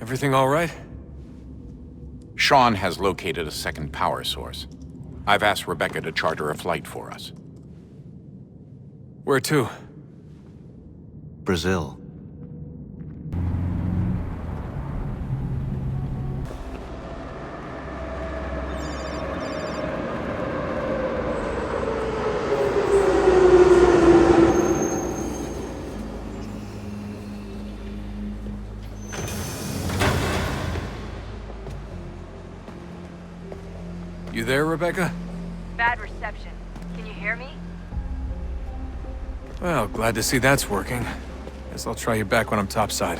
Everything all right? Sean has located a second power source. I've asked Rebecca to charter a flight for us. Where to? Brazil. You there, Rebecca? Bad reception. Can you hear me? Well, glad to see that's working. Guess I'll try you back when I'm topside.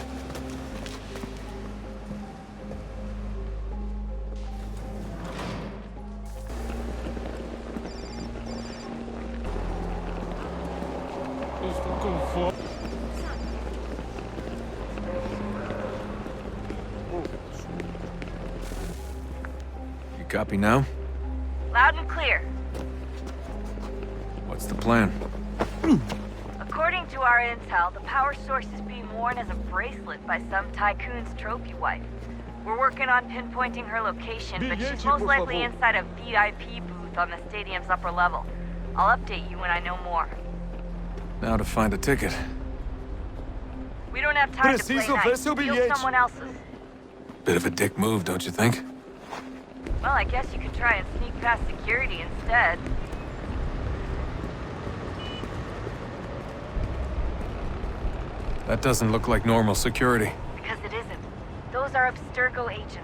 You copy now? Loud and clear. What's the plan? According to our intel, the power source is being worn as a bracelet by some tycoon's trophy wife. We're working on pinpointing her location, but she's most likely inside a VIP booth on the stadium's upper level. I'll update you when I know more. Now to find a ticket. We don't have time to play nice. Steal someone else's. Bit of a dick move, don't you think? Well, I guess you could try and sneak past security instead. That doesn't look like normal security. Because it isn't. Those are Abstergo agents.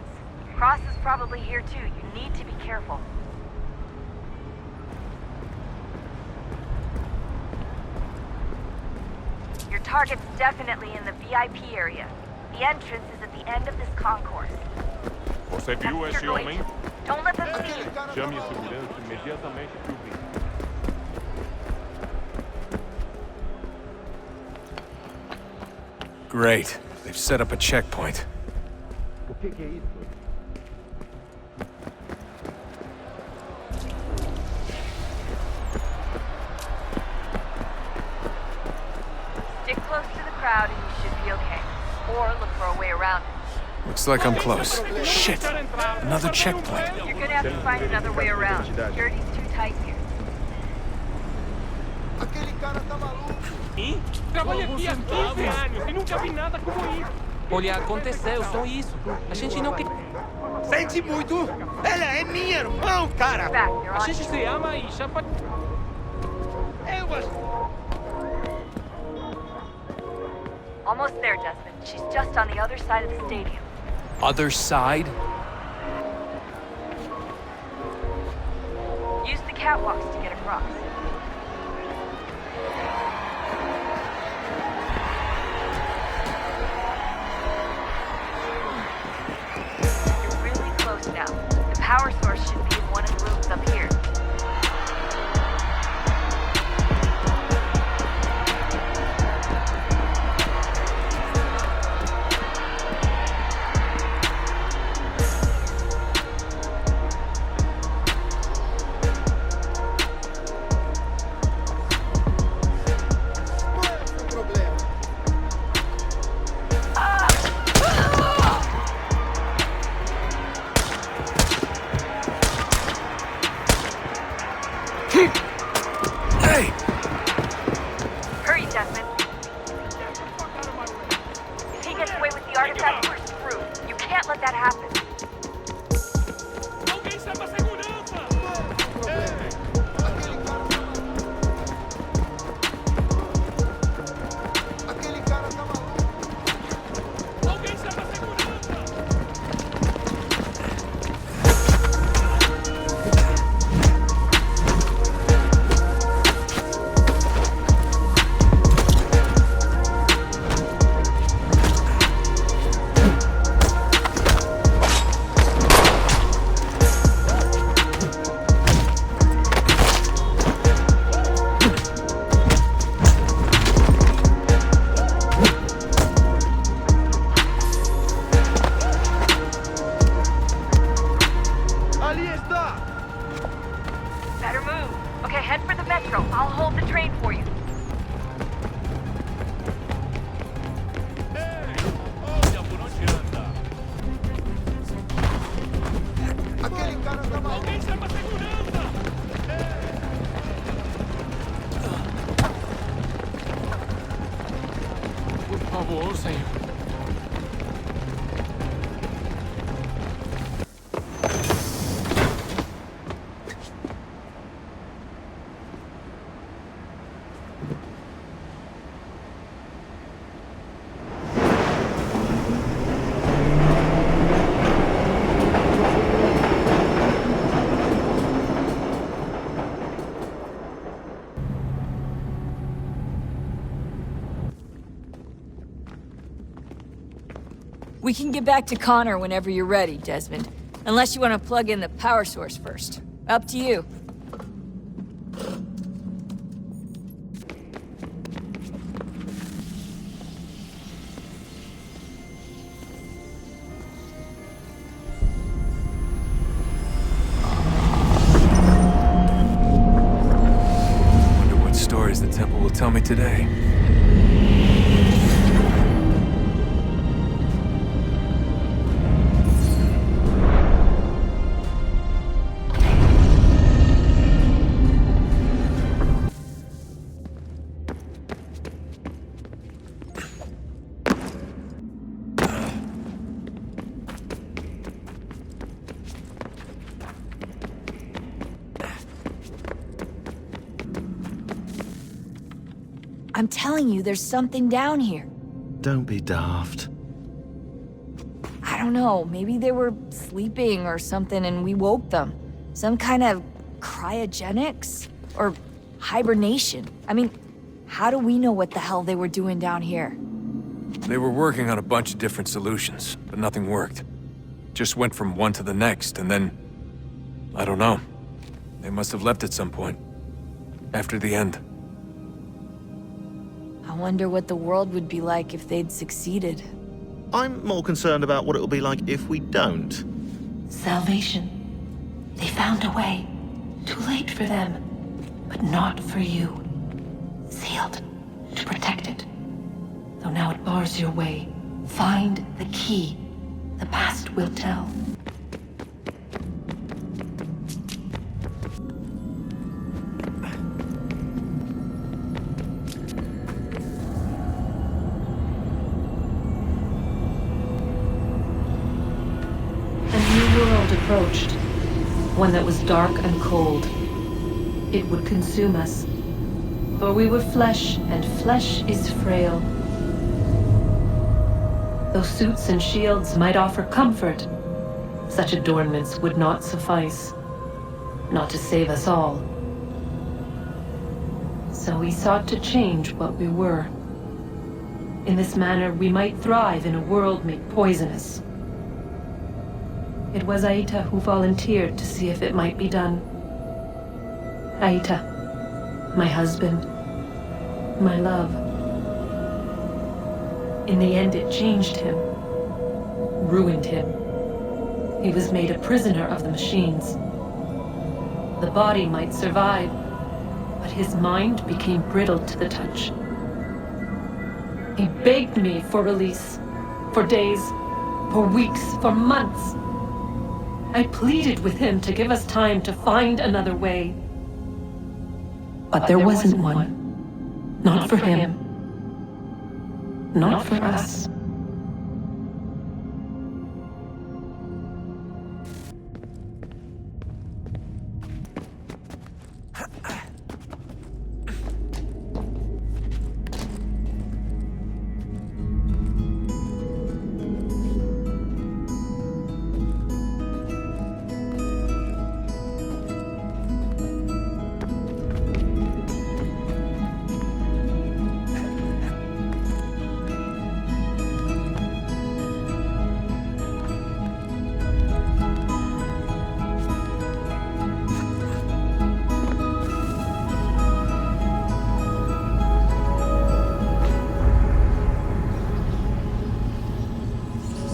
Cross is probably here too. You need to be careful. Your target's definitely in the VIP area. The entrance is at the end of this concourse. Você viu esse homem? Don't let them see you. Chame a segurança imediatamente que o vi. Great. They've set up a checkpoint. O que é isso? Stick close to the crowd and you should be okay. Or look for a way around it. Looks like I'm close. Shit! Another checkpoint. You're gonna have to find another way around. Security's too tight here. Aquele cara tá maluco. Ih, trabalho aqui há 15 anos e nunca vi nada como isso. Olha, aconteceu só isso. A gente não quer... Sente muito? Ela é minha irmã, cara. Back, you're A on. gente se ama e já... Almost there, Desmond. She's just on the other side of the stadium. Other side? Use the catwalks to get across. You're really close now. The power source should be in one of the rooms up here. Hey! Hurry, Desmond. If he gets away with the artifact, we're screwed. You can't let that happen. Alguém chama a segurança! Aquele cara tá maluco. Alguém chama a segurança! Ali está. Better move. Okay, head for the metro. I'll hold the train for you. Olha por onde anda. favor, senhor. We can get back to Connor whenever you're ready, Desmond. Unless you want to plug in the power source first. Up to you. Wonder what stories the temple will tell me today. I'm telling you, there's something down here. Don't be daft. I don't know, maybe they were sleeping or something and we woke them. Some kind of cryogenics? Or hibernation. I mean, how do we know what the hell they were doing down here? They were working on a bunch of different solutions, but nothing worked. Just went from one to the next, and then... I don't know. They must have left at some point. After the end. I wonder what the world would be like if they'd succeeded. I'm more concerned about what it'll be like if we don't. Salvation. They found a way. Too late for them, but not for you. Sealed to protect it. Though now it bars your way. Find the key. The past will tell. Approached, one that was dark and cold. It would consume us, for we were flesh, and flesh is frail. Though suits and shields might offer comfort, such adornments would not suffice, not to save us all. So we sought to change what we were. In this manner, we might thrive in a world made poisonous. It was Haytham who volunteered to see if it might be done. Haytham, my husband, my love. In the end, it changed him, ruined him. He was made a prisoner of the machines. The body might survive, but his mind became brittle to the touch. He begged me for release, for days, for weeks, for months. I pleaded with him to give us time to find another way. But there wasn't one. Not for him. Not for us.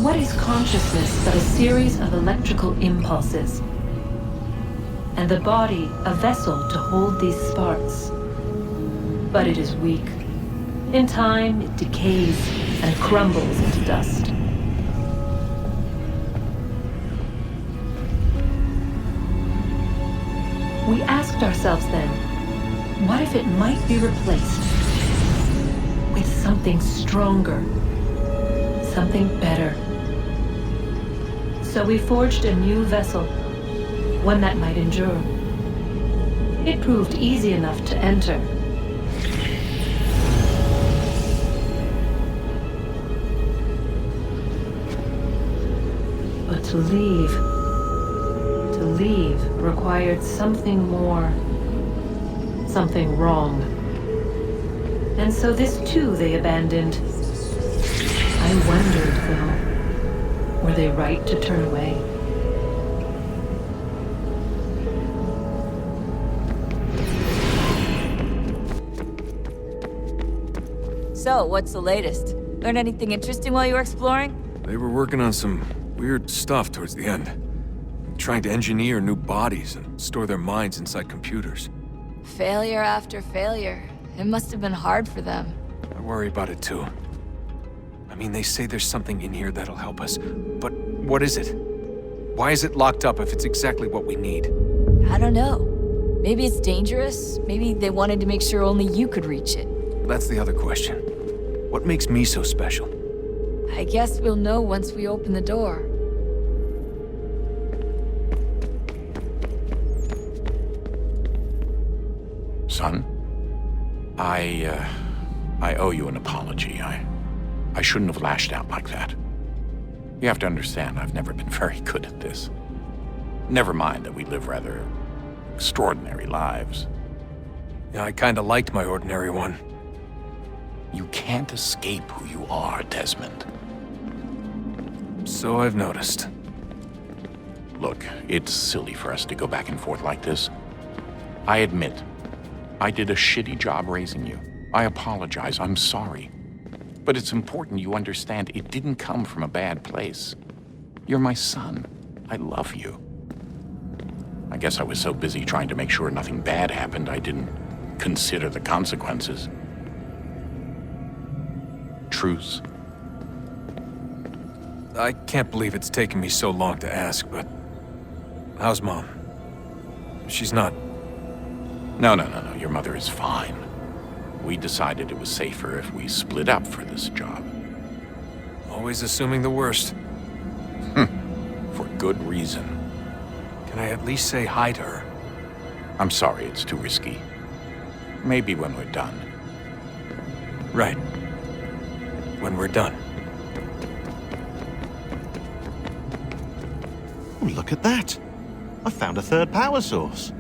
What is consciousness but a series of electrical impulses? And the body a vessel to hold these sparks. But it is weak. In time, it decays and crumbles into dust. We asked ourselves then, what if it might be replaced with something stronger, something better. So we forged a new vessel, one that might endure. It proved easy enough to enter. But to leave required something more, something wrong. And so this too they abandoned. I wondered, though, were they right to turn away? So, what's the latest? Learn anything interesting while you were exploring? They were working on some weird stuff towards the end. Trying to engineer new bodies and store their minds inside computers. Failure after failure. It must have been hard for them. I worry about it too. I mean, they say there's something in here that'll help us, but what is it? Why is it locked up if it's exactly what we need? I don't know. Maybe it's dangerous. Maybe they wanted to make sure only you could reach it. That's the other question. What makes me so special? I guess we'll know once we open the door. Son, I owe you an apology. I shouldn't have lashed out like that. You have to understand, I've never been very good at this. Never mind that we live rather extraordinary lives. Yeah, I kinda liked my ordinary one. You can't escape who you are, Desmond. So I've noticed. Look, it's silly for us to go back and forth like this. I admit, I did a shitty job raising you. I apologize, I'm sorry. But it's important you understand it didn't come from a bad place. You're my son. I love you. I guess I was so busy trying to make sure nothing bad happened, I didn't consider the consequences. Truce? I can't believe it's taken me so long to ask, but... how's Mom? She's not... No. Your mother is fine. We decided it was safer if we split up for this job. Always assuming the worst. For good reason. Can I at least say hi to her? I'm sorry, it's too risky. Maybe when we're done. Right. When we're done. Oh, look at that. I found a third power source.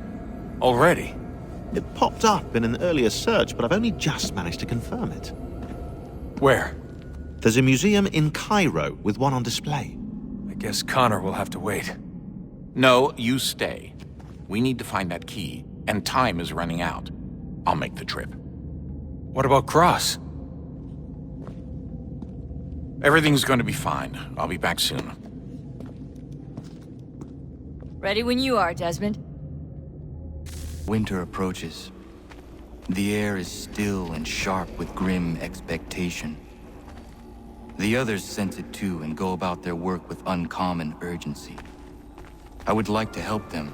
Already? It popped up in an earlier search, but I've only just managed to confirm it. Where? There's a museum in Cairo with one on display. I guess Connor will have to wait. No, you stay. We need to find that key, and time is running out. I'll make the trip. What about Cross? Everything's going to be fine. I'll be back soon. Ready when you are, Desmond. Winter approaches. The air is still and sharp with grim expectation. The others sense it too and go about their work with uncommon urgency. I would like to help them,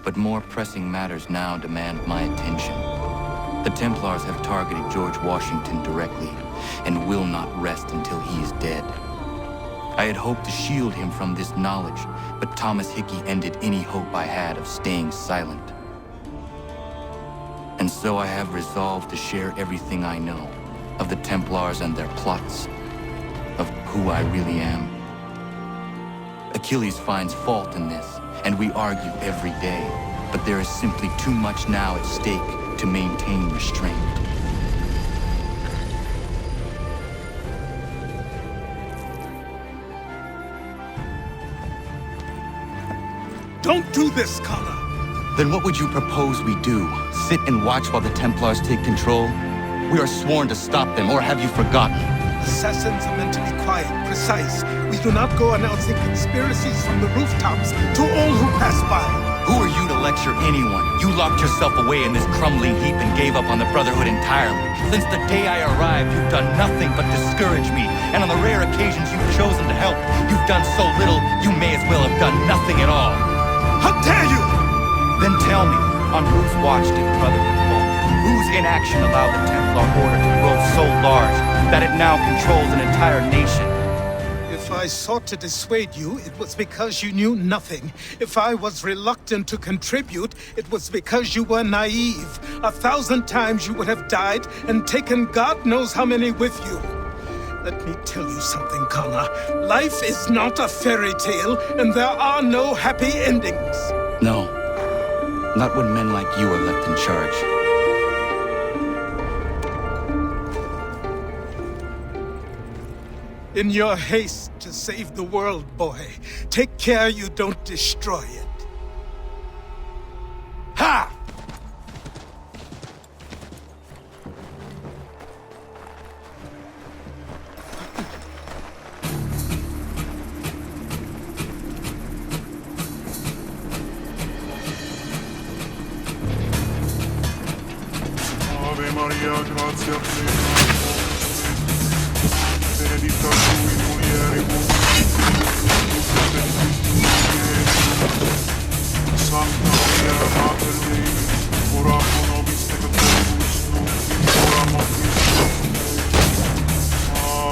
but more pressing matters now demand my attention. The Templars have targeted George Washington directly, and will not rest until he is dead. I had hoped to shield him from this knowledge, but Thomas Hickey ended any hope I had of staying silent. And so I have resolved to share everything I know of the Templars and their plots, of who I really am. Achilles finds fault in this, and we argue every day, but there is simply too much now at stake to maintain restraint. Don't do this, Connor! Then what would you propose we do? Sit and watch while the Templars take control? We are sworn to stop them, or have you forgotten? Assassins are meant to be quiet, precise. We do not go announcing conspiracies from the rooftops to all who pass by. Who are you to lecture anyone? You locked yourself away in this crumbling heap and gave up on the Brotherhood entirely. Since the day I arrived, you've done nothing but discourage me. And on the rare occasions you've chosen to help, you've done so little, you may as well have done nothing at all. How dare you! Then tell me, on whose watch did Brotherhood fall? Whose inaction allowed the Templar Order to grow so large that it now controls an entire nation? If I sought to dissuade you, it was because you knew nothing. If I was reluctant to contribute, it was because you were naive. 1,000 times you would have died and taken God knows how many with you. Let me tell you something, Connor. Life is not a fairy tale, and there are no happy endings. No. Not when men like you are left in charge. In your haste to save the world, boy, take care you don't destroy it. Ha! Ave Maria, grazia plena. Benedicta tu in mulieribus, Sancta Maria Mater Dei, ora pro nobis peccatoribus, nunc in hora mortis nostris. Amen.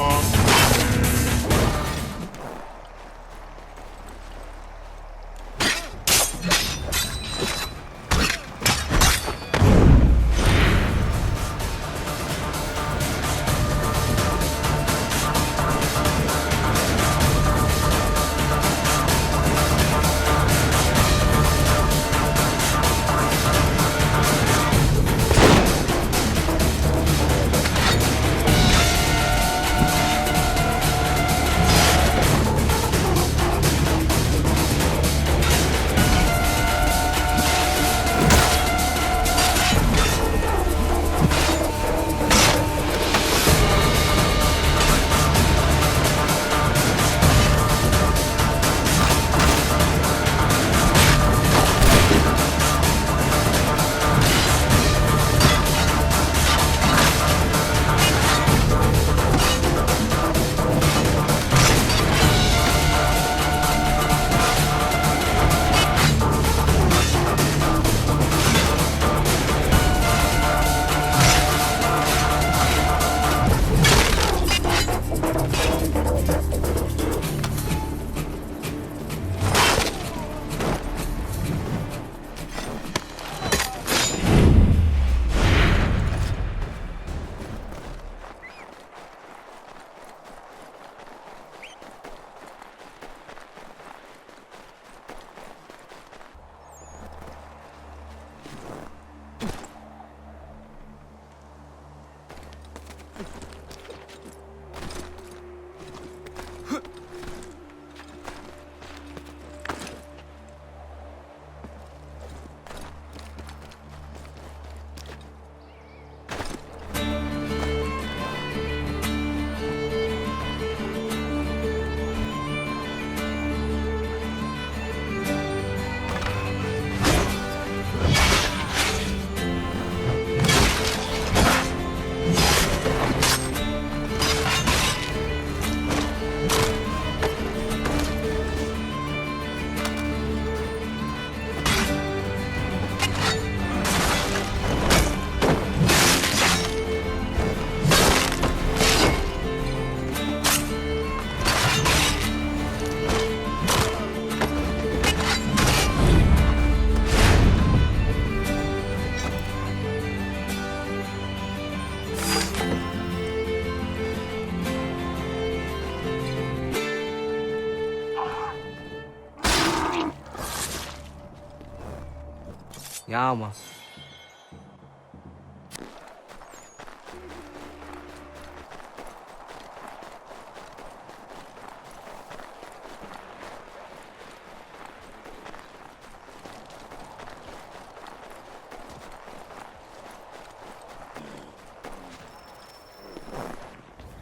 Ja, man.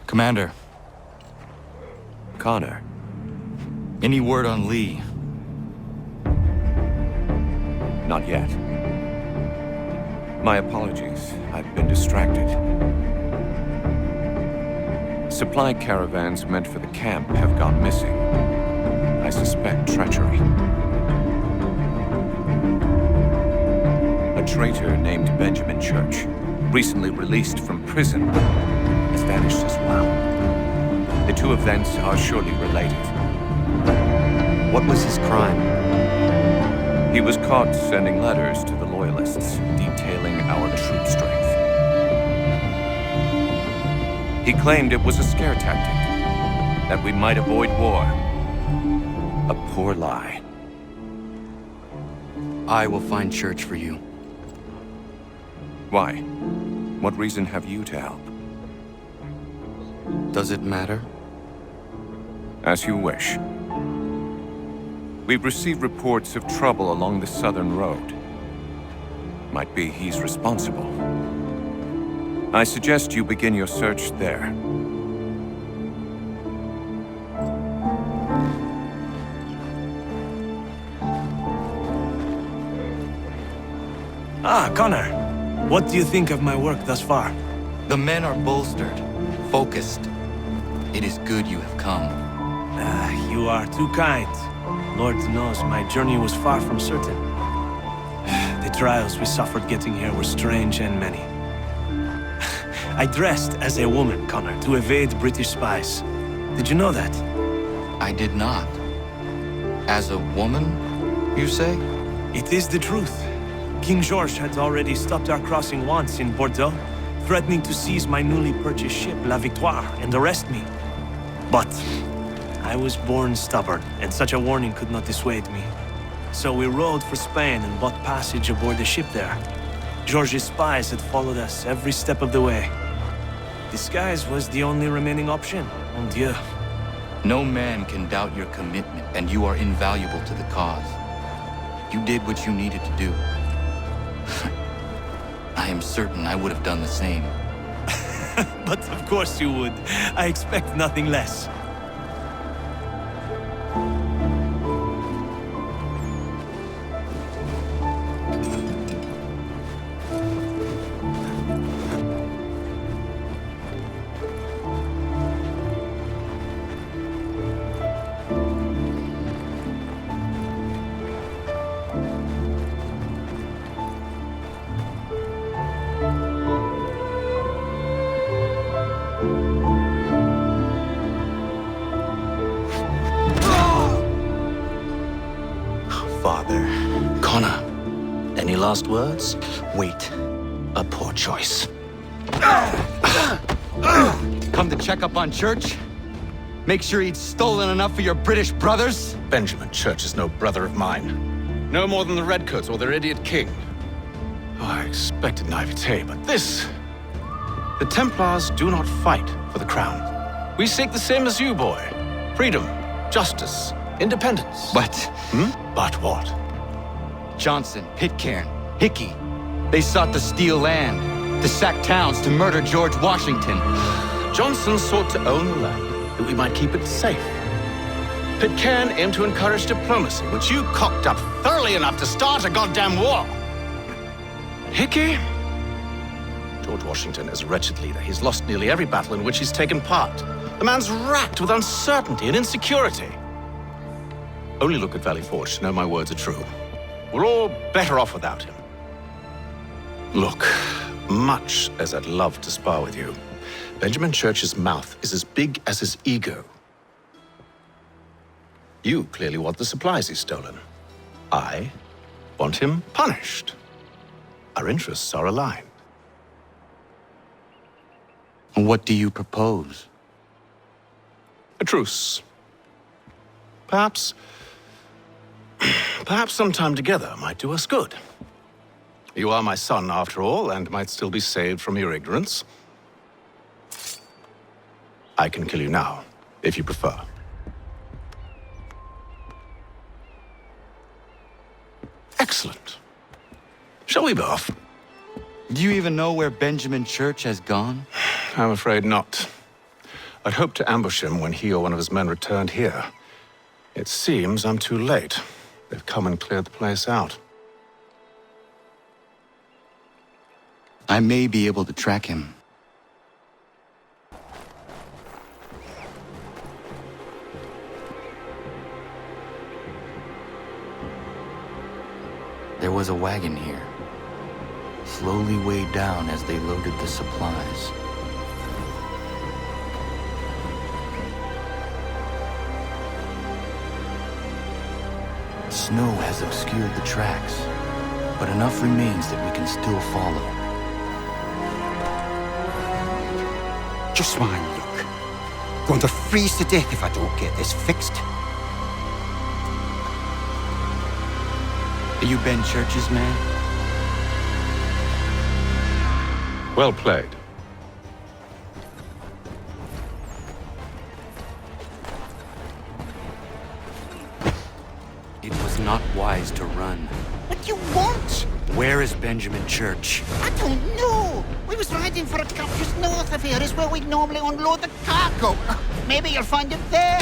Commander, Connor. any word on Lee? Not yet. My apologies. I've been distracted. Supply caravans meant for the camp have gone missing. I suspect treachery. A traitor named Benjamin Church, recently released from prison, has vanished as well. The two events are surely related. What was his crime? He was caught sending letters to the Loyalists, detailing our troop strength. He claimed it was a scare tactic, that we might avoid war. A poor lie. I will find Church for you. Why? What reason have you to help? Does it matter? As you wish. We've received reports of trouble along the southern road. Might be he's responsible. I suggest you begin your search there. Ah, Connor. What do you think of my work thus far? The men are bolstered, focused. It is good you have come. You are too kind. Lord knows my journey was far from certain. The trials we suffered getting here were strange and many. I dressed as a woman, Connor, to evade British spies. Did you know that? I did not. As a woman, you say? It is the truth. King George had already stopped our crossing once in Bordeaux, threatening to seize my newly purchased ship, La Victoire, and arrest me. But I was born stubborn, and such a warning could not dissuade me. So we rode for Spain and bought passage aboard the ship there. George's spies had followed us every step of the way. Disguise was the only remaining option, mon Dieu. No man can doubt your commitment, and you are invaluable to the cause. You did what you needed to do. I am certain I would have done the same. But of course you would. I expect nothing less. Father. Connor, any last words? Wait. A poor choice. Come to check up on Church? Make sure he'd stolen enough for your British brothers? Benjamin Church is no brother of mine. No more than the Redcoats or their idiot king. Oh, I expected naivete, but this... The Templars do not fight for the crown. We seek the same as you, boy. Freedom, justice, independence. But... But what? Johnson, Pitcairn, Hickey. They sought to steal land, to sack towns, to murder George Washington. Johnson sought to own the land, that we might keep it safe. Pitcairn aimed to encourage diplomacy, which you cocked up thoroughly enough to start a goddamn war. Hickey? George Washington is a wretched leader. He's lost nearly every battle in which he's taken part. The man's racked with uncertainty and insecurity. Only look at Valley Forge to know my words are true. We're all better off without him. Look, much as I'd love to spar with you, Benjamin Church's mouth is as big as his ego. You clearly want the supplies he's stolen. I want him punished. Our interests are aligned. What do you propose? A truce. Perhaps some time together might do us good. You are my son, after all, and might still be saved from your ignorance. I can kill you now, if you prefer. Excellent. Shall we be off? Do you even know where Benjamin Church has gone? I'm afraid not. I'd hoped to ambush him when he or one of his men returned here. It seems I'm too late. They've come and cleared the place out. I may be able to track him. There was a wagon here, slowly weighed down as they loaded the supplies. snow has obscured the tracks, but enough remains that we can still follow. Just my luck. Going to freeze to death if I don't get this fixed. Are you Ben Church's man? Well played. It was not wise to run. What do you want? Where is Benjamin Church? I don't know. We was riding for a camp just north of here. Is where we'd normally unload the cargo. Maybe you'll find it there.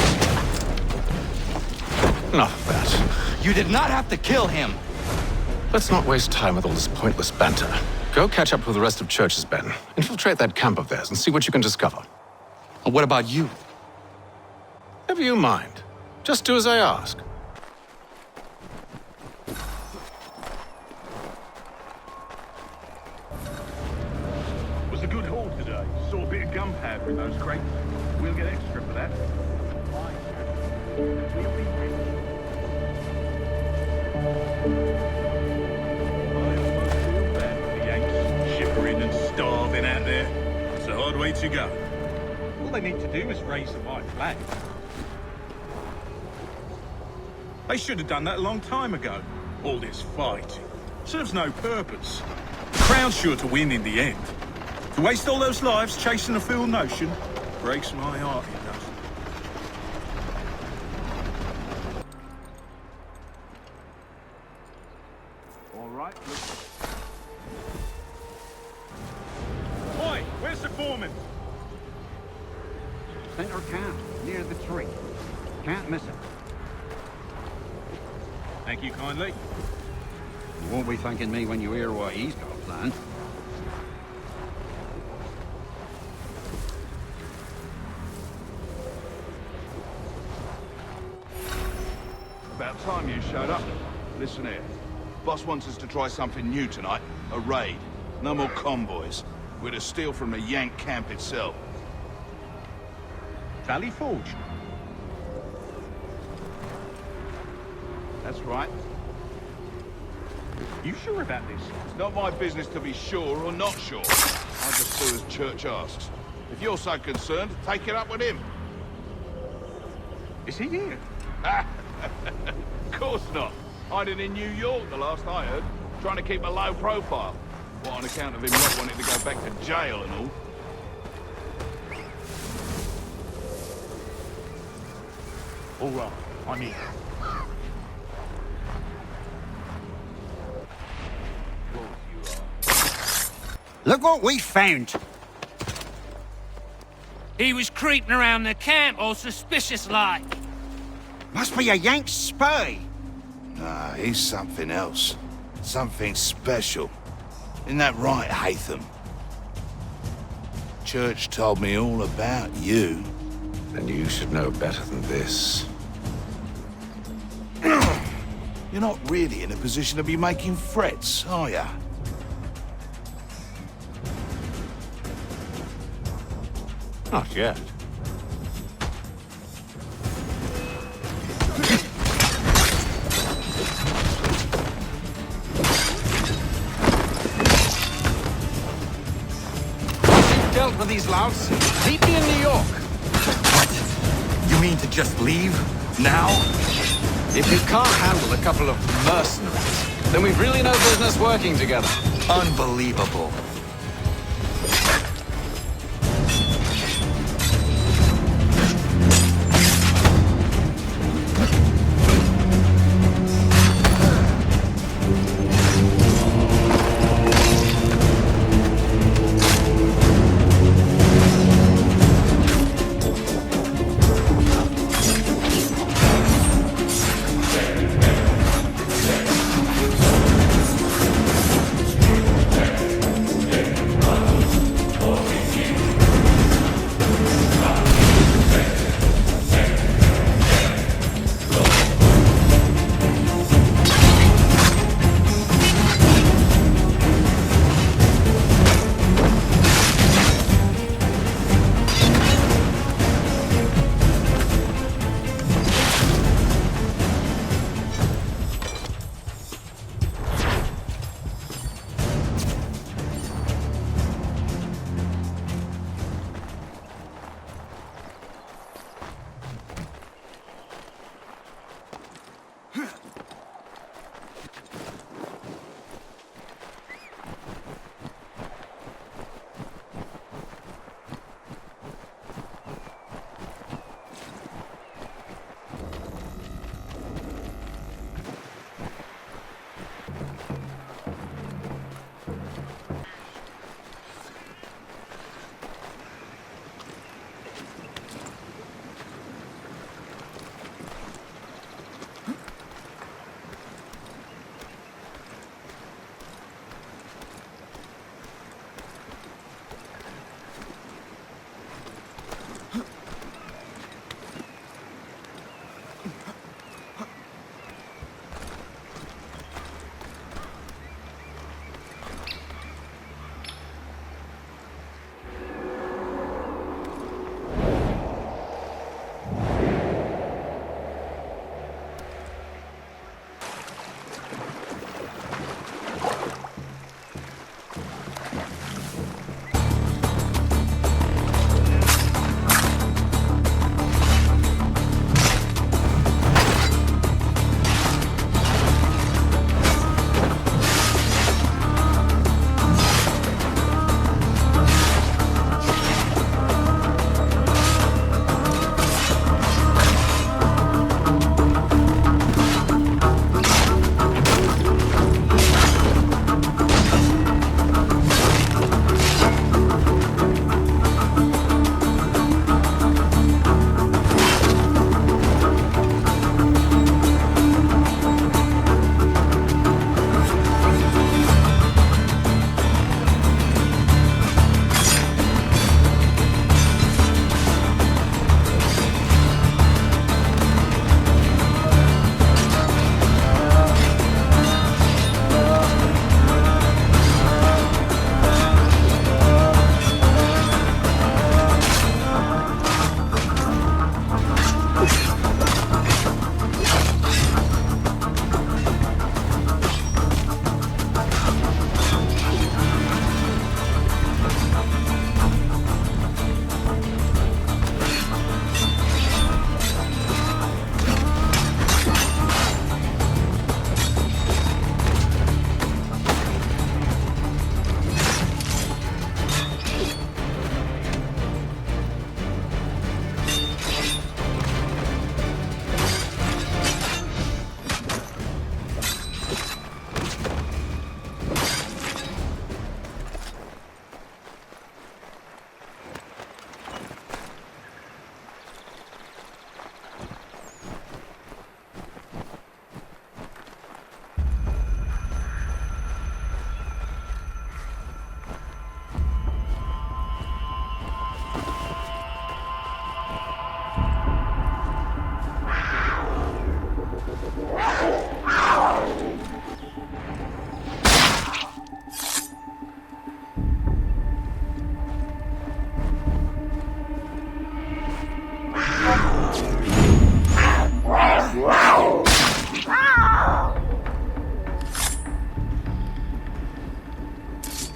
Enough of that. You did not have to kill him. Let's not waste time with all this pointless banter. Go catch up with the rest of Church's men. Infiltrate that camp of theirs and see what you can discover. And what about you? Never you mind. Just do as I ask. Was a good haul today. Saw a bit of gunpowder in those crates. We'll get extra for that. Shivering and starving out there. It's a hard way to go. All they need to do is raise the white flag. They should have done that a long time ago. All this fighting serves no purpose. The Crown's sure to win in the end. To waste all those lives chasing a fool notion breaks my heart, it does. All right. Oi, where's the foreman? Center camp, near the tree. Can't miss it. Thank you kindly. You won't be thanking me when you hear what he's got planned. About time you showed up. Listen here. Boss wants us to try something new tonight. A raid. No more convoys. We're to steal from the Yank camp itself. Valley Forge? That's right. You sure about this? It's not my business to be sure or not sure. I just do as Church asks. If you're so concerned, take it up with him. Is he here? Of course not. Hiding in New York, the last I heard. Trying to keep a low profile. What, on account of him not wanting to go back to jail and all? All right, I'm here. Look what we found. He was creeping around the camp all suspicious-like. Must be a Yank spy. Nah, he's something else. Something special. Isn't that right, Haytham? Church told me all about you. Then you should know better than this. You're not really in a position to be making threats, are ya? Not yet. Dealt with these louts. Meet me in New York. What? You mean to just leave? Now? If you can't handle a couple of mercenaries, then we've really no business working together. Unbelievable.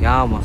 Yeah, man.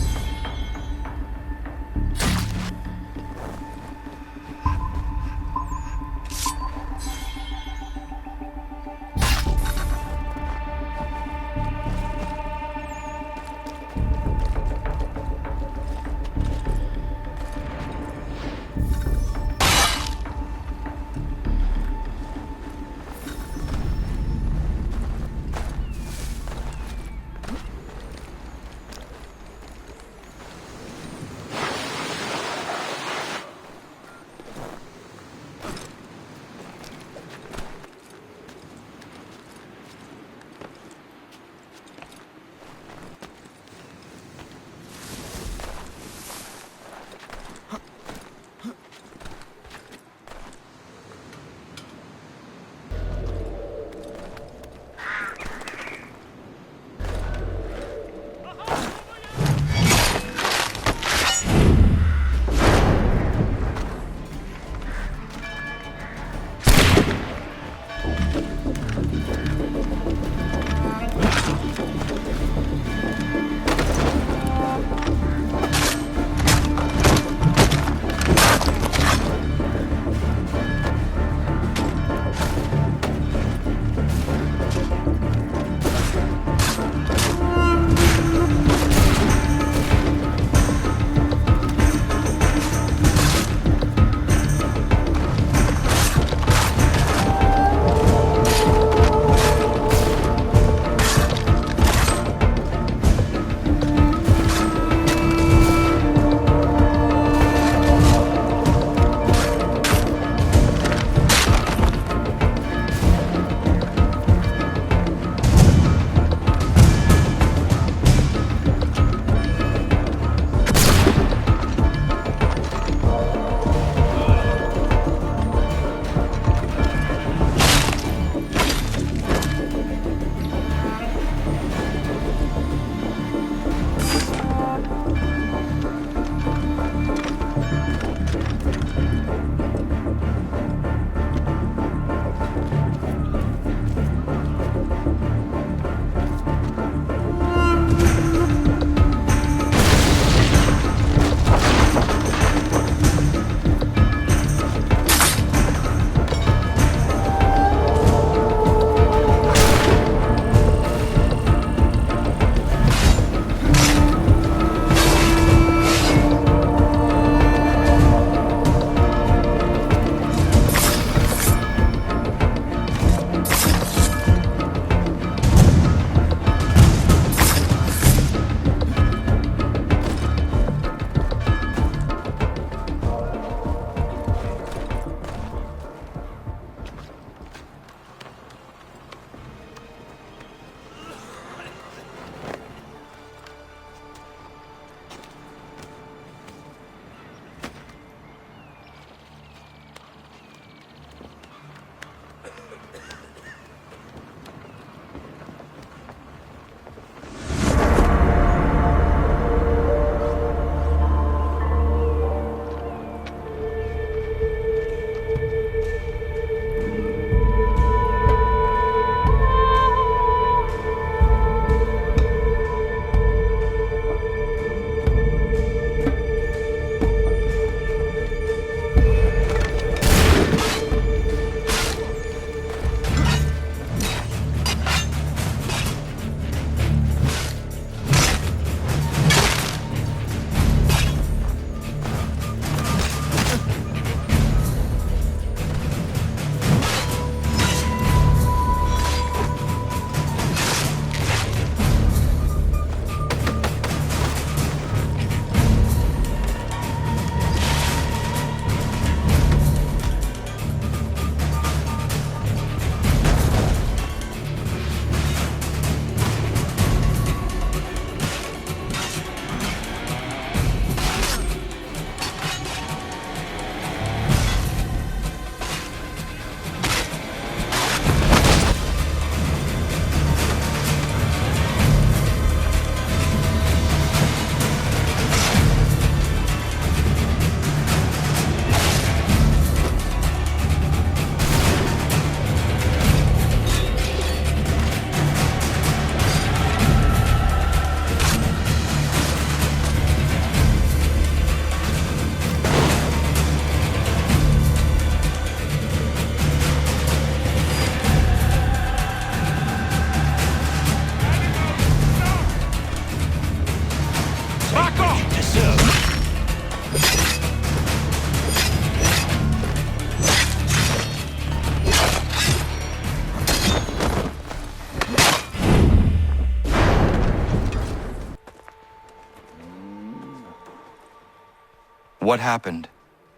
What happened?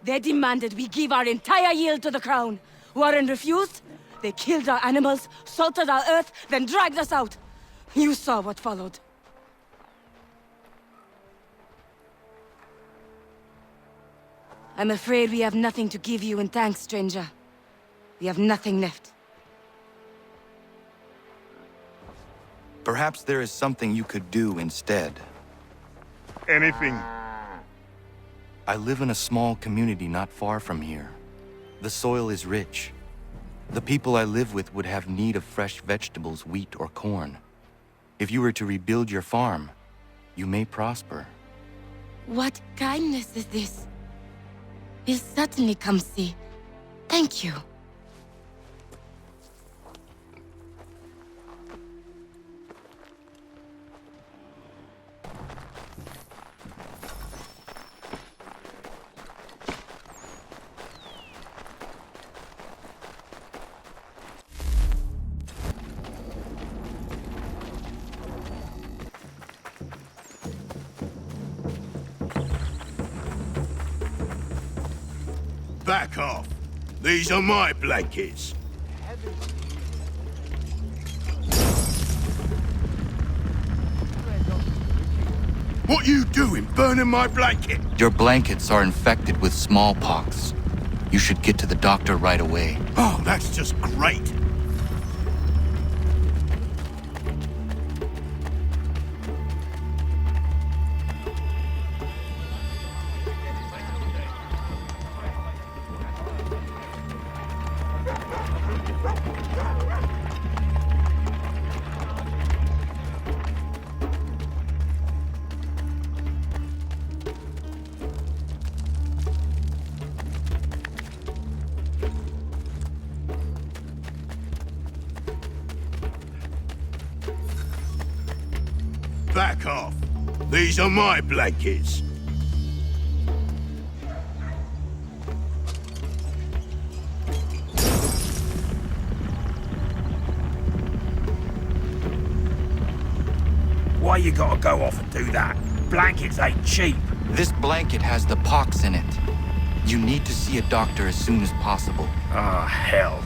They demanded we give our entire yield to the crown. Warren refused. They killed our animals, salted our earth, then dragged us out. You saw what followed. I'm afraid we have nothing to give you in thanks, stranger. We have nothing left. Perhaps there is something you could do instead. Anything. I live in a small community not far from here. The soil is rich. The people I live with would have need of fresh vegetables, wheat, or corn. If you were to rebuild your farm, you may prosper. What kindness is this? We'll certainly come see. Thank you. Back off. These are my blankets. What you doing, burning my blanket? Your blankets are infected with smallpox. You should get to the doctor right away. Oh, that's just great. Back off. These are my blankets. Why you gotta go off and do that? Blankets ain't cheap. This blanket has the pox in it. You need to see a doctor as soon as possible. Ah, hell.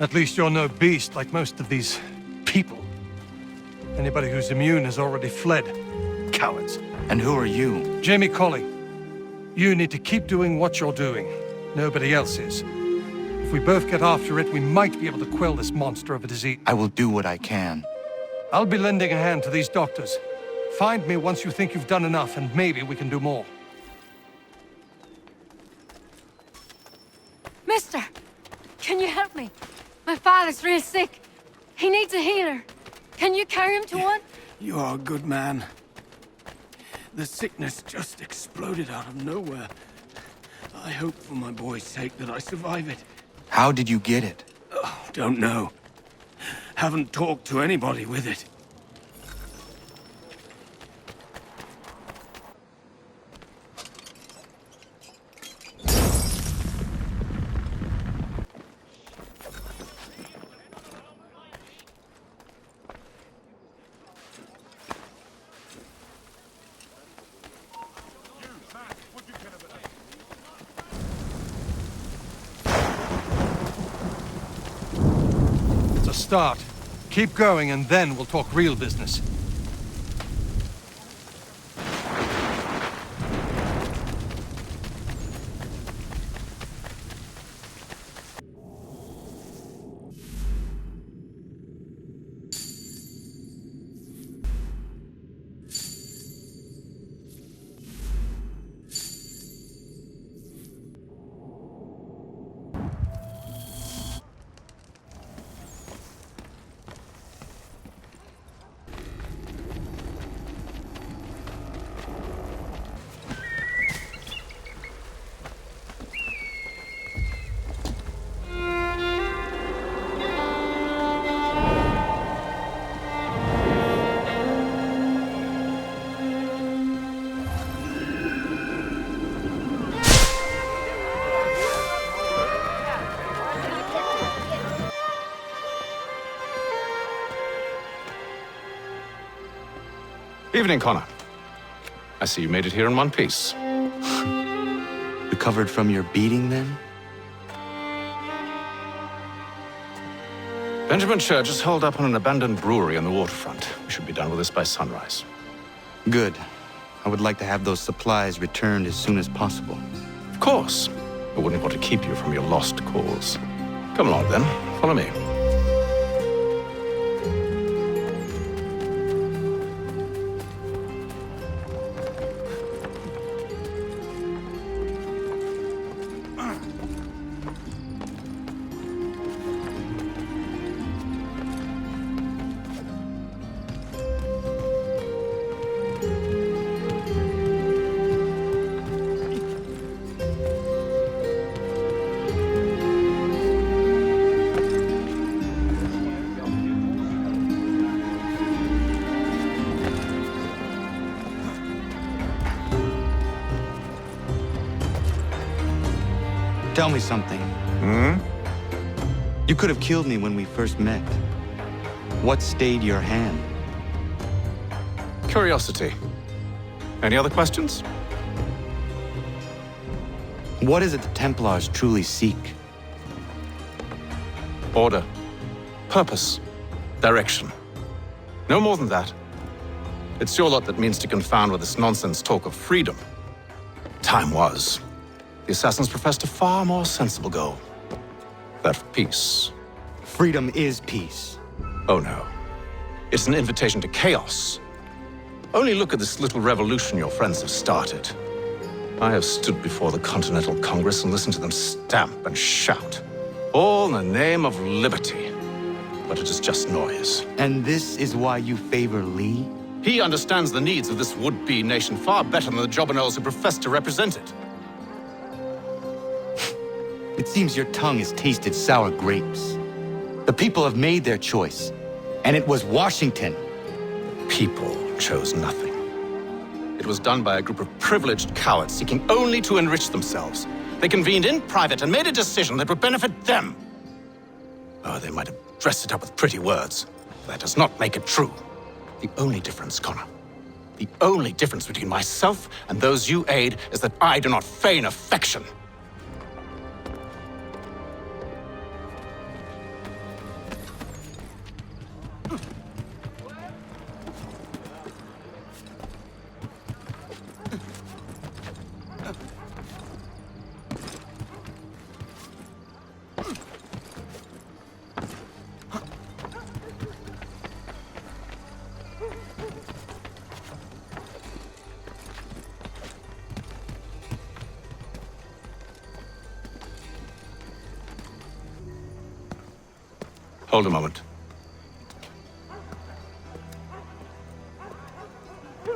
At least you're no beast like most of these people. Anybody who's immune has already fled. cowards. And who are you? Jamie Colley. You need to keep doing what you're doing. Nobody else is. If we both get after it, we might be able to quell this monster of a disease. I will do what I can. I'll be lending a hand to these doctors. Find me once you think you've done enough, and maybe we can do more. Mister, can you help me? My father's real sick. He needs a healer. Can you carry him to one? You are a good man. The sickness just exploded out of nowhere. I hope for my boy's sake that I survive it. How did you get it? Oh, don't know. Haven't talked to anybody with it. Start. Keep going, and then we'll talk real business. Evening, Connor. I see you made it here in one piece. Recovered from your beating, then? Benjamin Church is holed up on an abandoned brewery on the waterfront. We should be done with this by sunrise. Good. I would like to have those supplies returned as soon as possible. Of course. I wouldn't want to keep you from your lost cause. Come along, then. Follow me. Tell me something. You could have killed me when we first met. What stayed your hand? Curiosity. Any other questions? What is it the Templars truly seek? Order. Purpose. Direction. No more than that. It's your lot that means to confound with this nonsense talk of freedom. Time was. The Assassins professed a far more sensible goal. That of peace. Freedom is peace. Oh no. It's an invitation to chaos. Only look at this little revolution your friends have started. I have stood before the Continental Congress and listened to them stamp and shout. All in the name of liberty. But it is just noise. And this is why you favor Lee? He understands the needs of this would-be nation far better than the jobberknolls who profess to represent it. It seems your tongue has tasted sour grapes. The people have made their choice, and it was Washington. People chose nothing. It was done by a group of privileged cowards seeking only to enrich themselves. They convened in private and made a decision that would benefit them. Oh, they might have dressed it up with pretty words. That does not make it true. The only difference, Connor, the only difference between myself and those you aid is that I do not feign affection. Hold a moment.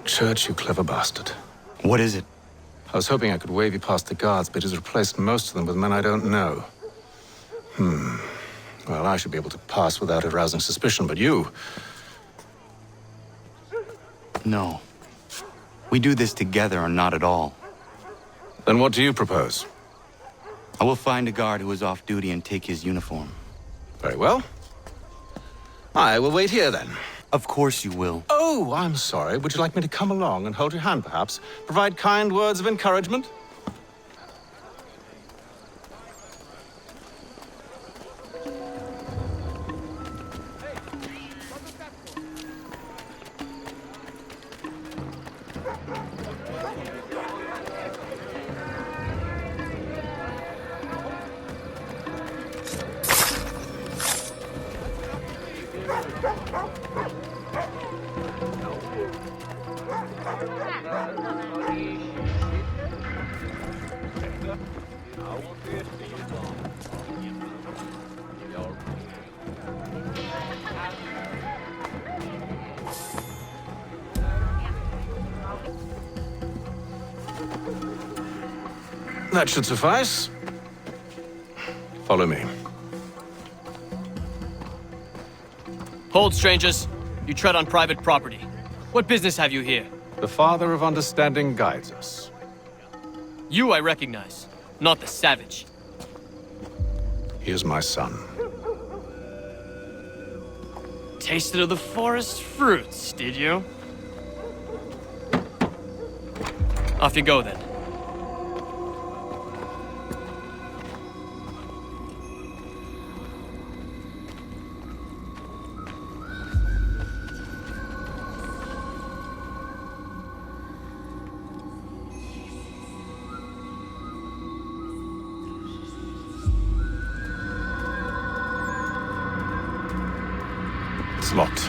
Church, you clever bastard. What is it? I was hoping I could wave you past the guards, but he's replaced most of them with men I don't know. Well, I should be able to pass without arousing suspicion, but you... No. We do this together or not at all. Then what do you propose? I will find a guard who is off duty and take his uniform. Very well. I will wait here, then. Of course you will. Oh, I'm sorry. Would you like me to come along and hold your hand, perhaps? Provide kind words of encouragement? That should suffice. Follow me. Hold, strangers. You tread on private property. What business have you here? The Father of Understanding guides us. You I recognize, not the savage. He is my son. Tasted of the forest fruits, did you? Off you go, then. It's locked.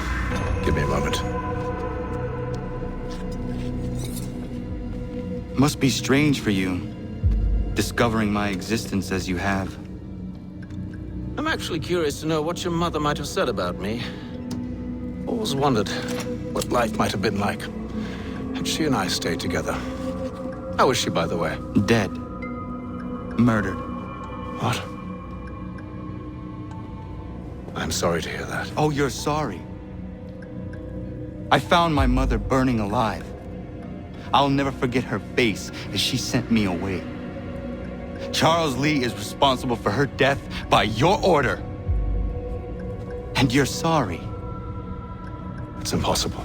Give me a moment. Must be strange for you, discovering my existence as you have. I'm actually curious to know what your mother might have said about me. Always wondered what life might have been like had she and I stayed together. How is she, by the way? Dead. Murdered. What? I'm sorry to hear that. Oh, you're sorry. I found my mother burning alive. I'll never forget her face as she sent me away. Charles Lee is responsible for her death by your order. And you're sorry. It's impossible.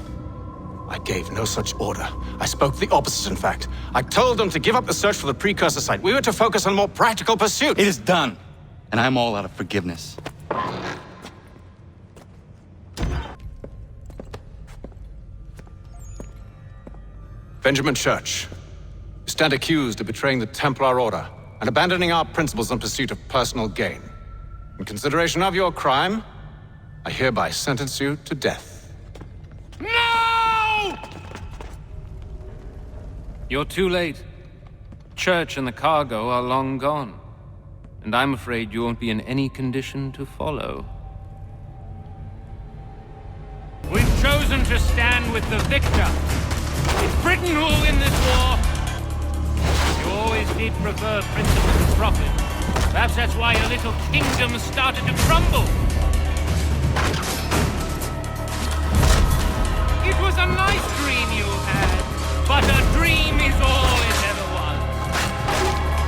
I gave no such order. I spoke the opposite, in fact. I told them to give up the search for the precursor site. We were to focus on more practical pursuits. It is done, and I'm all out of forgiveness. Benjamin Church, you stand accused of betraying the Templar Order and abandoning our principles in pursuit of personal gain. In consideration of your crime, I hereby sentence you to death. No! You're too late. Church and the cargo are long gone. And I'm afraid you won't be in any condition to follow. We've chosen to stand with the victor. It's Britain who will win this war. You always did prefer principle to profit. Perhaps that's why your little kingdom started to crumble. It was a nice dream you had, but a dream is all it ever was.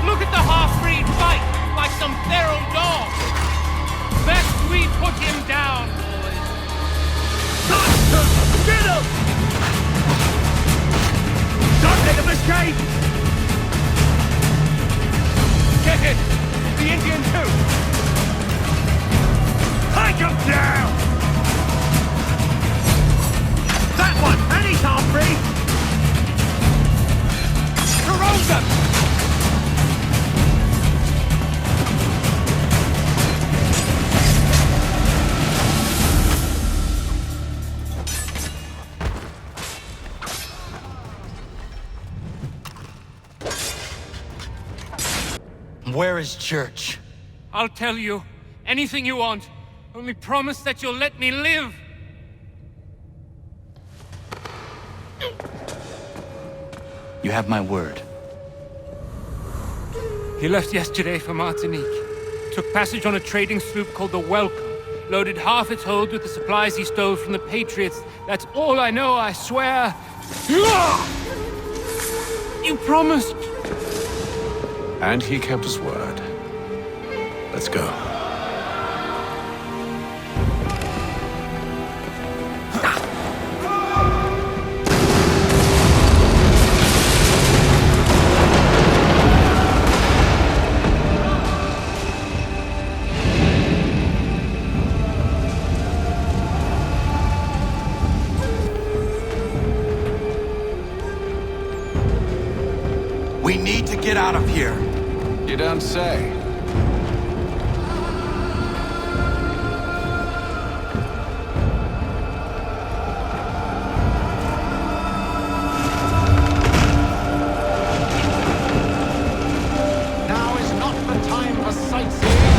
Look at the half-breed fight, like some feral dog. Best we put him down, boys. Get him! Don't let him escape! Get it! The Indian too! Take him down! That one! And he's half-free! Corrode them! Where is Church? I'll tell you anything you want Only promise that you'll let me live. You have my word. He left yesterday for Martinique. Took passage on a trading sloop called the Welcome. Loaded half its hold with the supplies he stole from the Patriots. That's all I know, I swear. You promised. And he kept his word. Let's go. We need to get out of here. You don't say. Now is not the time for sightseeing.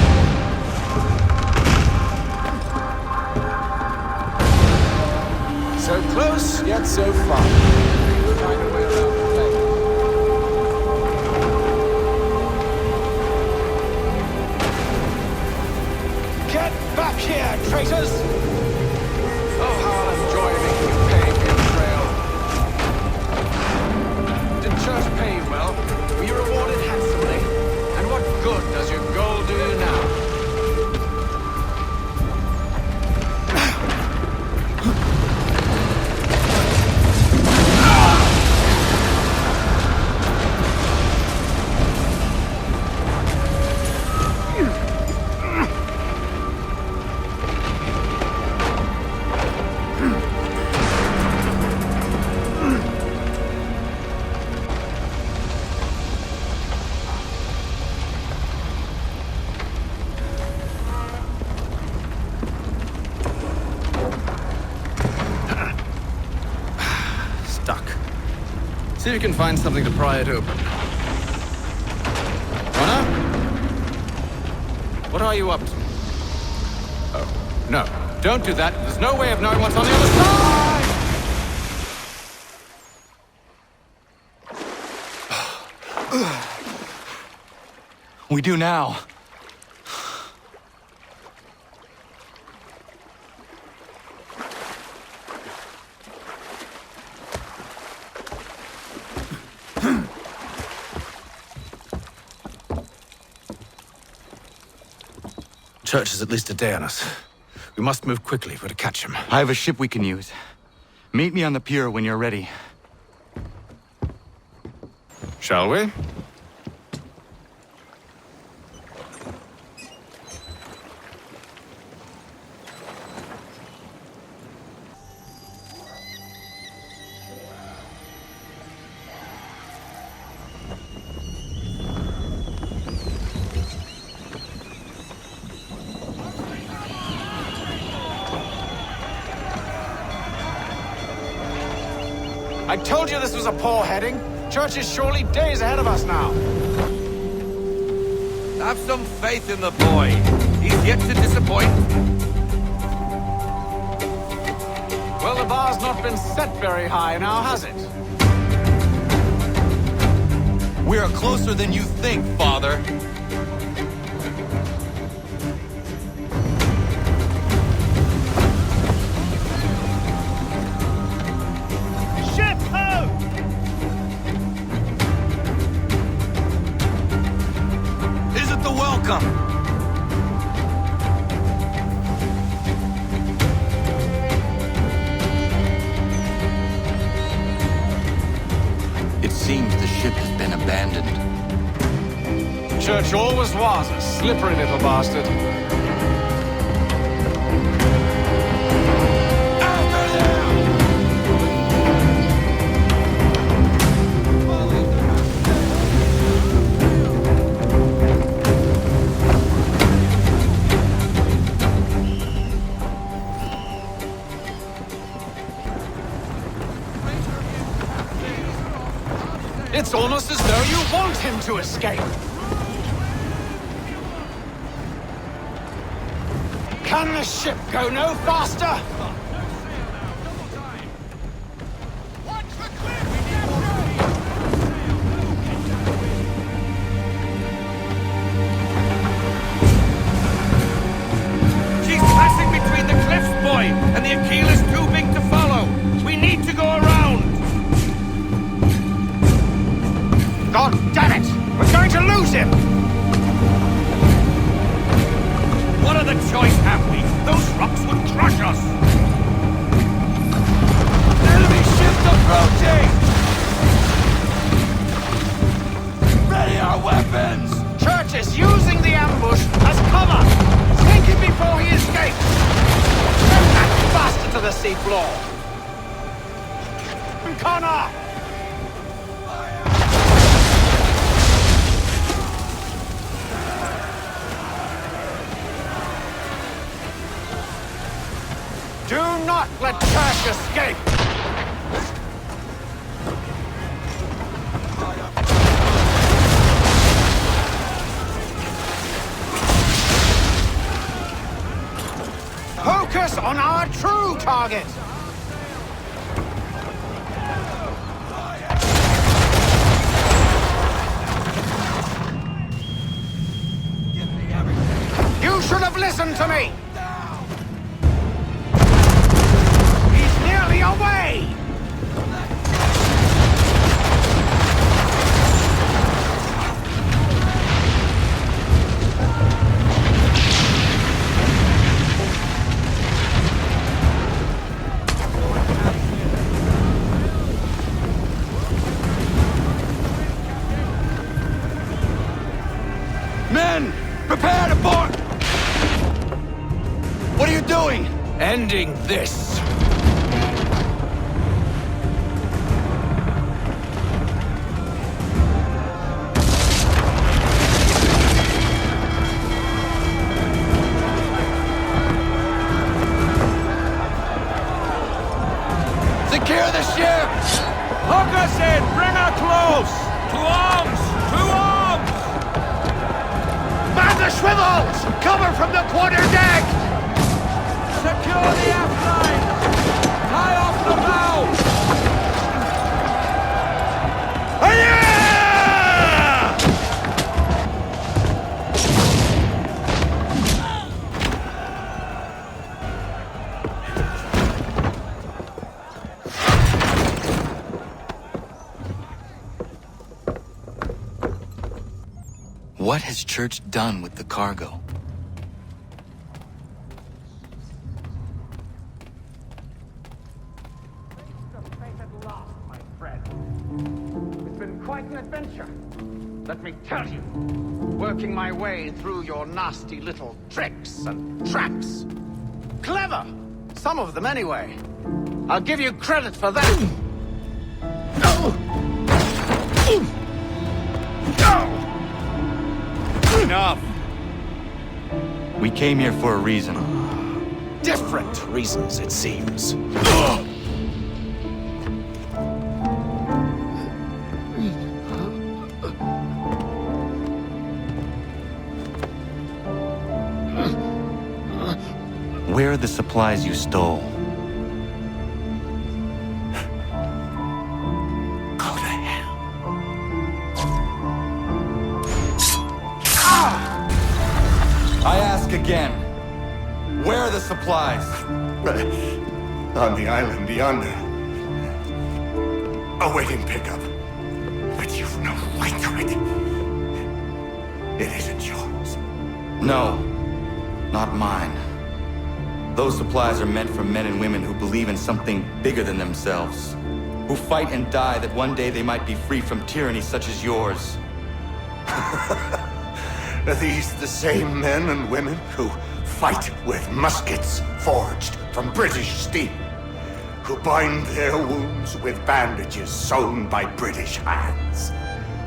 So close, yet so far. Find a way around the lake. Get back here, traitors! Oh, how I'll enjoy making you pay for your betrayal. Did Church pay you well? Were you rewarded handsomely? And what good does your gold do you now? See if you can find something to pry it open. Connor? What are you up to? Oh, no. Don't do that. There's no way of knowing what's on the other side! We do now. Church is at least a day on us. We must move quickly if we're to catch him. I have a ship we can use. Meet me on the pier when you're ready. Shall we? I told you this was a poor heading. Church is surely days ahead of us now. Have some faith in the boy. He's yet to disappoint. Well, the bar's not been set very high now, has it? We are closer than you think, Father. Ship ho! Is it the Welcome? It seems the ship has been abandoned. Church always was a slippery little bastard. It's almost as though you want him to escape. Can the ship go no faster? She's passing between the cliffs, boy, and the Achilles too big to follow. We need to go around. God damn it! We're going to lose him! What other choice have we? Those rocks would crush us! Enemy ships approaching! Ready our weapons! Church is using the ambush as cover! Sink him before he escapes! Send that bastard to the seafloor! Connor! Do not let Church escape! Focus on our true target! You should have listened to me! Nearly away! Men! Prepare to board! What are you doing? Ending this! Secure the ship! Hook us in! Bring her close! To arms! To arms! Man the swivels! Cover from the quarter deck! Secure the aft line! Tie off the bow! What has Church done with the cargo? It's been quite an adventure. Let me tell you. Working my way through your nasty little tricks and traps. Clever! Some of them anyway. I'll give you credit for that. Enough! We came here for a reason. Different reasons, it seems. Where are the supplies you stole? Go to hell. I ask again. Where are the supplies? On the island yonder. Awaiting pickup. But you've no right to it. It isn't yours. No, not mine. Those supplies are meant for men and women who believe in something bigger than themselves. Who fight and die that one day they might be free from tyranny such as yours. Are these the same men and women who fight with muskets forged from British steel? Who bind their wounds with bandages sewn by British hands?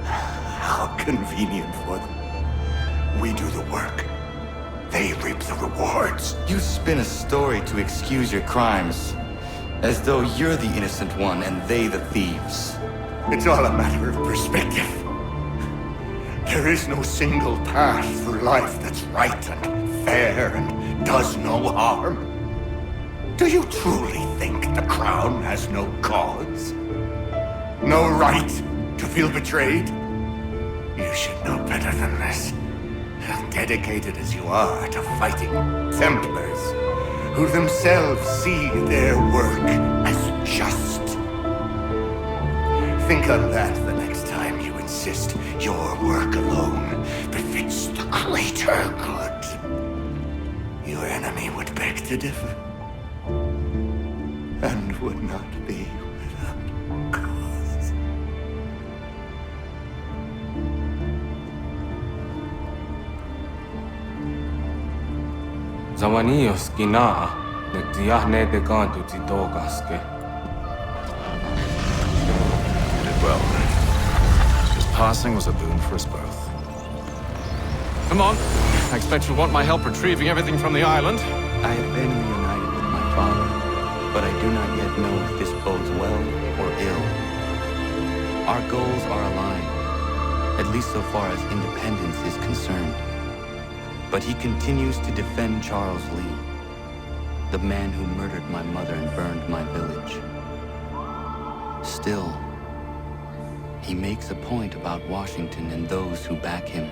How convenient for them. We do the work. They reap the rewards. You spin a story to excuse your crimes, as though you're the innocent one and they the thieves. It's all a matter of perspective. There is no single path through life that's right and fair and does no harm? Do you truly think the Crown has no cause? No right to feel betrayed? You should know better than this. Dedicated as you are to fighting Templars, who themselves see their work as just. Think on that the next time you insist your work alone befits the greater good. Your enemy would beg to differ, and would not be without cause. Zawanios Ginaa, Netiahne de Gantu Tidogaske. Did well. His passing was a boon for us both. Come on. I expect you'll want my help retrieving everything from the island. I have been reunited with my father, but I do not yet know if this bodes well or ill. Our goals are aligned, at least so far as independence is concerned. But he continues to defend Charles Lee, the man who murdered my mother and burned my village. Still, he makes a point about Washington and those who back him.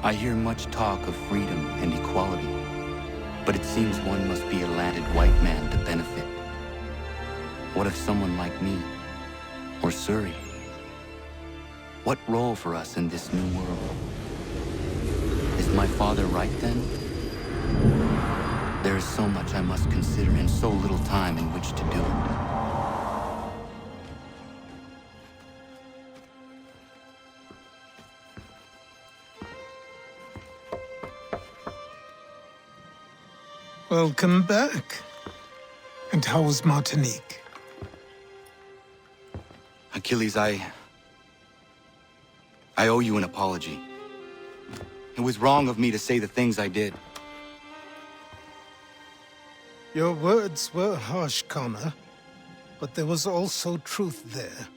I hear much talk of freedom and equality, but it seems one must be a landed white man to benefit. What if someone like me, or Surrey? What role for us in this new world? Is my father right then? There is so much I must consider and so little time in which to do it. Welcome back. And how was Martinique? Achilles, I owe you an apology. It was wrong of me to say the things I did. Your words were harsh, Connor, but there was also truth there.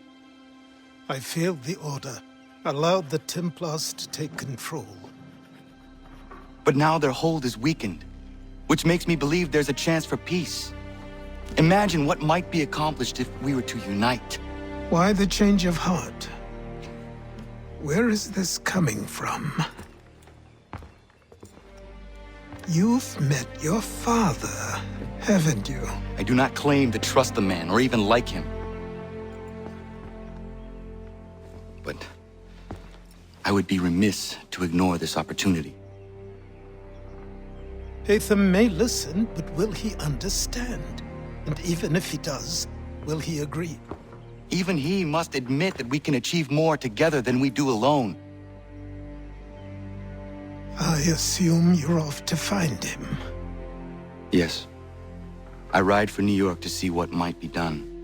I failed the Order, allowed the Templars to take control. But now their hold is weakened, which makes me believe there's a chance for peace. Imagine what might be accomplished if we were to unite. Why the change of heart? Where is this coming from? You've met your father, haven't you? I do not claim to trust the man or even like him. But I would be remiss to ignore this opportunity. Haytham may listen, but will he understand? And even if he does, will he agree? Even he must admit that we can achieve more together than we do alone. I assume you're off to find him. Yes. I ride for New York to see what might be done.